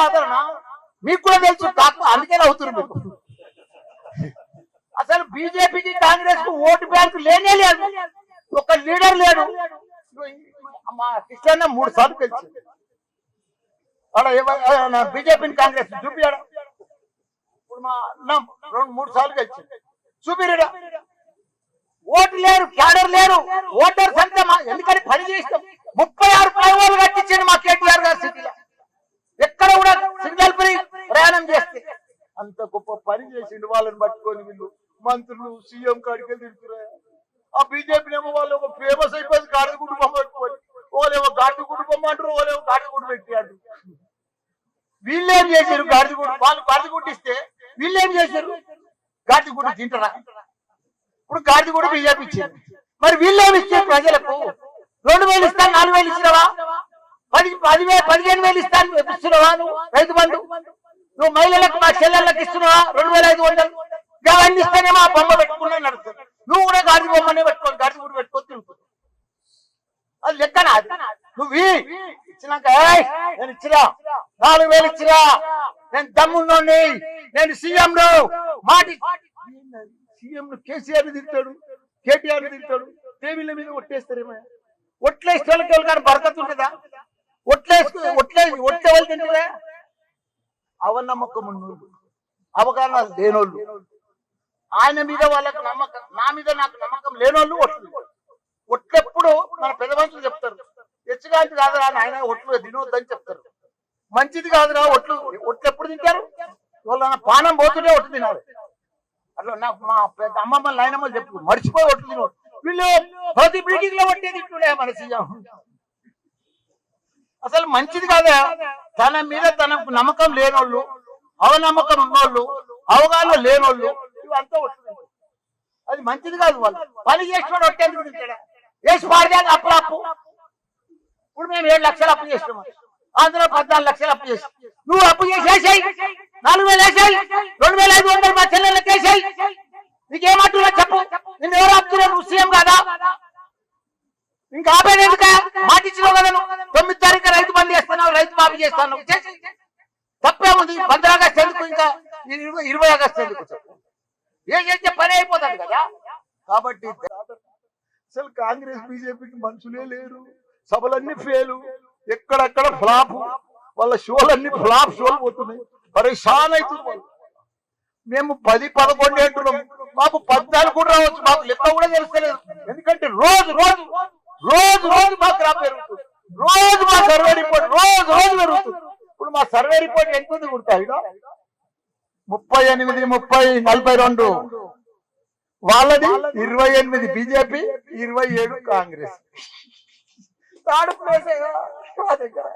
ఆదరణ మీకు కూడా తెలుసు, అందుకే అవుతున్నారు మీకు. అసలు బీజేపీకి కాంగ్రెస్ కు ఓటు బ్యాంకు లేనే లేదు, ఒక లీడర్ లేడు. మా కృష్ణ 3 సార్లు గెలిచింది. బీజేపీని కాంగ్రెస్ చూపియాడు. ఇప్పుడు మా 2-3 సార్లు గెలిచింది, చూపిరా. ఓటు లేరు, క్యాడర్ లేరు, ఓటర్స్ అంతా ఎందుకని పని చేస్తాం. 36 ఫ్లైఓవర్లు కట్టించండి మా కేటీఆర్ గారి సిటీలో. ఎక్కడ కూడా సిగ్నల్ ఫ్రీ ప్రయాణం చేస్తే అంత గొప్ప పని చేసిండు. వాళ్ళని పట్టుకొని వీళ్ళు మంత్రులు సీఎం కాడికి తిరుగుతున్నారు. ఆ బీజేపీ ఏమో వాళ్ళు ఒక ఫేమస్ అయిపోయింది గాడిద కుటుంబం పట్టుకొని. వాళ్ళేమో గాడిద కుటుంబం అంటారు, వాళ్ళేమో గాడిద గుడి పెట్టి అంటారు. వీళ్ళేం చేశారు? గాడిద గుడి వాళ్ళు గాడిద గుడ్డిస్తే వీళ్ళేం చేశారు? గాడిద గుడి తింటారా? ఇప్పుడు గాడిద గుడి బీజేపీ ఇచ్చింది, మరి వీళ్ళేమి ఇచ్చారు ప్రజలకు? 2000 ఇస్తాను, 4000 ఇచ్చినవా? 15,000 ఇస్తాను ఇస్తున్నావా? నువ్వు రైతు బంధు నువ్వు మహిళలకు మా చెల్లెళ్ళకి ఇస్తున్నావా? 2500 అవన్నీ ఇస్తానేమో ఆ బొమ్మ పెట్టుకున్నా నడుస్తుంది. నువ్వు కూడా గాడిద బొమ్మనే పెట్టుకోని గాడిద గుడి పెట్టుకొని తిరుగుతుంది. అది లెక్కనా? నువ్వు ఇచ్చినాక నేను ఇచ్చినా 4000 ఇచ్చినా, నేను దమ్మున్నోని, నేను సీఎం ను మాట. సీఎం ను కేసీఆర్ తిరుగుతాడు, కేటీఆర్ తిరుగుతాడు, టీవీల మీద ఒట్టేస్తారేమో. ఒట్లేస్తే వాళ్ళకి కానీ బరకత్ ఉంటుందా? ఒట్లేవాళ్ళు తింటుందా? అవనమ్మకం ఉన్నోళ్ళు, అవగాహన లేనోళ్ళు, ఆయన మీద వాళ్ళకి నమ్మకం, నా మీద నాకు నమ్మకం లేనోళ్ళు ఒట్లెప్పుడు మన పెద్ద మనుషులు చెప్తారు, హెచ్చుగాంటి కాదురా ఆయన ఒట్లు తినొద్దని చెప్తారు. మంచిది కాదురా ఒట్లు ఎప్పుడు తింటారు? వాళ్ళ పానం పోతుంటే ఒట్లు తినాలి. అట్లా నాకు మా పెద్ద అమ్మమ్మ నాయనమ్మలు చెప్పు, మర్చిపోయి ఒట్లు తినవు. వీళ్ళు ప్రతి మీటింగ్ లో ఒట్టేది ఇట్లుండే మన సీఎం. అసలు మంచిది కాదా? తన మీద తనకు నమ్మకం లేనోళ్ళు, అవనమ్మకం ఉన్నోళ్ళు, అవగాహన లేనోళ్ళు ఇవంతా వస్తుంది. అది మంచిది కాదు. వాళ్ళు పని చేసిన ఒట్టేందుకు తింటాడా? వేసి పాడితే అప్పు. ఇప్పుడు మేము 7 లక్షలు అప్పు చేస్తున్నాం, అందులో 14 లక్షలు అప్పు చేస్తాం. నువ్వు అప్పు చేసేసాయి, 4000 వేసాయి, 2500 మా చెల్లెళ్ళకి వేసాయి. నీకేమంటున్నా చెప్పు? నిన్ను ఎవరు ఆపుతున్నా? నువ్వు సీఎం కాదా? ఇంకా ఆపేది ఎందుక? మాట ఇచ్చినావు కదా, 9 తారీఖు రైతు బంద్ చేస్తున్నావు, రైతు మాఫీ చేస్తాను. తప్పే ఉంది. 15 ఆగస్టు ఎందుకు? ఇంకా 20 ఆగస్టు ఎందుకు? ఏ చేస్తే పని అయిపోతుంది కదా. కాబట్టి అసలు కాంగ్రెస్ బీజేపీకి మనుషులే లేరు, సభలన్నీ ఫెయిలు, ఎక్కడెక్కడ ఫ్లాప్, వాళ్ళ షోలన్నీ ఫ్లాప్ షోలు పోతున్నాయి. పరేషాన్ అవుతుంది. మేము 10-11 అంటున్నాం, మాకు 14 కూడా రావచ్చు, మాకు లెక్క కూడా తెలుస్తలేదు. ఎందుకంటే రోజు మా క్రాప్ పెరుగుతుంది, రోజు మా సర్వే రిపోర్ట్ రోజు పెరుగుతుంది. ఇప్పుడు మా సర్వే రిపోర్ట్ ఎంత కుడతాయి? 38, 30, 42 వాళ్ళది, 28 బీజేపీ, 27 కాంగ్రెస్. థర్డ్ ప్లేస్ మా దగ్గర.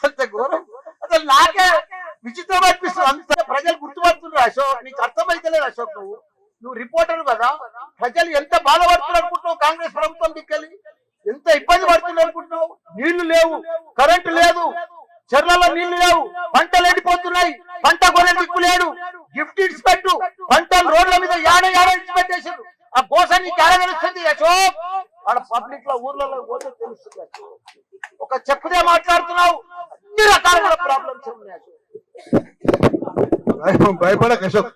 అంత ఘోరం. అసలు నాకే విచిత్రం అనిపిస్తుంది. అంత ప్రజలు గుర్తుపడుతున్నారు. అశోక్, నీకు అర్థమైతలేదు అశోక్. నువ్వు రిపోర్టర్ కదా, ప్రజలు ఎంత బాధపడుతున్నారు అనుకుంటున్నావు? కాంగ్రెస్ ప్రభుత్వం దిక్కలి ఎంత ఇబ్బంది పడుతున్నారు అనుకుంటున్నావు? నీళ్లు లేవు, కరెంటు లేదు, చెర్లలో నీళ్లు లేవు, పంటలు ఎండిపోతున్నాయి, పంట కొనే దిక్కు లేడు. గిఫ్ట్ ఇచ్చి పెట్టు, పంటలు రోడ్ల మీద యాడ ఇచ్చి పెట్టేశారు. ఆ గోస నీకు ఎలా తెలుస్తుంది అశోక్? ఆడ పబ్లిక్ లో ఊర్లలో పోతే తెలుస్తుంది. ఒక చెప్పుదే మాట్లాడుతున్నావు, అన్ని రకాల ప్రాబ్లమ్స్ ఉన్నాయి అశోక్. భయపడక అశోక్.